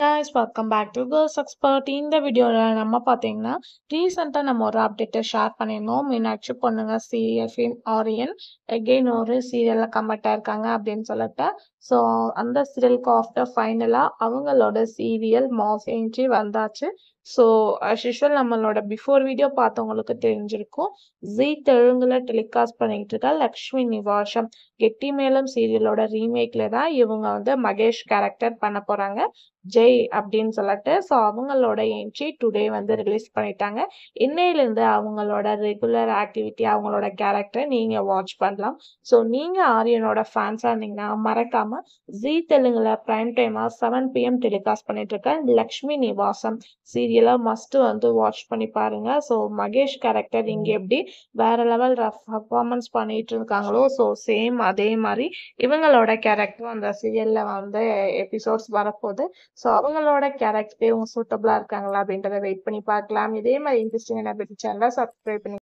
Guys, welcome back to Girls Expert. இந்த வீடியோல நம்ம பார்த்தீங்கன்னா ரீசெண்டா நம்ம ஒரு அப்டேட்டை ஷேர் பண்ணியிருந்தோம். மீனாட்சி பொண்ணுங்க சீரியல் ஃபிலிம் ஆரியன் எகெயின் ஒரு சீரியல்ல கமெண்ட் ஆயிருக்காங்க அப்படின்னு சொல்லிட்டு. ஸோ அந்த சீரியலுக்கு ஆஃப்டர் ஃபைனலா அவங்களோட சீரியல் மாசேஞ்சி வந்தாச்சு. ஸோ அஸ் யூஷுவல் நம்மளோட பிஃபோர் வீடியோ பார்த்தவங்களுக்கு தெரிஞ்சிருக்கும். ஜீ தெலுங்குல டெலிகாஸ்ட் பண்ணிட்டு இருக்க லக்ஷ்மி நிவாஷம் கெட்டி மேளம் சீரியலோட ரீமேக்ல தான் இவங்க வந்து மகேஷ் கேரக்டர் பண்ண போறாங்க. ஜெய் அப்படின்னு சொல்லிட்டு. ஸோ அவங்களோட என்ட்ரி டுடே வந்து ரிலீஸ் பண்ணிட்டாங்க. இன்னையிலேருந்து அவங்களோட ரெகுலர் ஆக்டிவிட்டி அவங்களோட கேரக்டரை நீங்க வாட்ச் பண்ணலாம். ஸோ நீங்க ஆரியனோட ஃபேன்ஸா இருந்தீங்கன்னா மறக்காம ஜீ தெலுங்குல பிரைம் டைமா 7 PM டெலிகாஸ்ட் பண்ணிட்டு இருக்க லக்ஷ்மி நிவாசம் சீரியலை மஸ்ட் வந்து வாட்ச் பண்ணி பாருங்க. ஸோ மகேஷ் கேரக்டர் இங்க எப்படி வேற லெவல் பர்ஃபார்மன்ஸ் பண்ணிட்டு இருக்காங்களோ ஸோ சேம் அதே மாதிரி இவங்களோட கேரக்டரும் அந்த சீரியல்ல வந்து எபிசோட்ஸ் வரப்போகுது. ஸோ அவங்களோட கேரக்டரே இவங்க சூட்டபிளா இருக்காங்களா அப்படின்றத வெயிட் பண்ணி பார்க்கலாம். இதே மாதிரி இன்ட்ரெஸ்டிங்கான சேனலை சப்ஸ்கிரைப் பண்ணி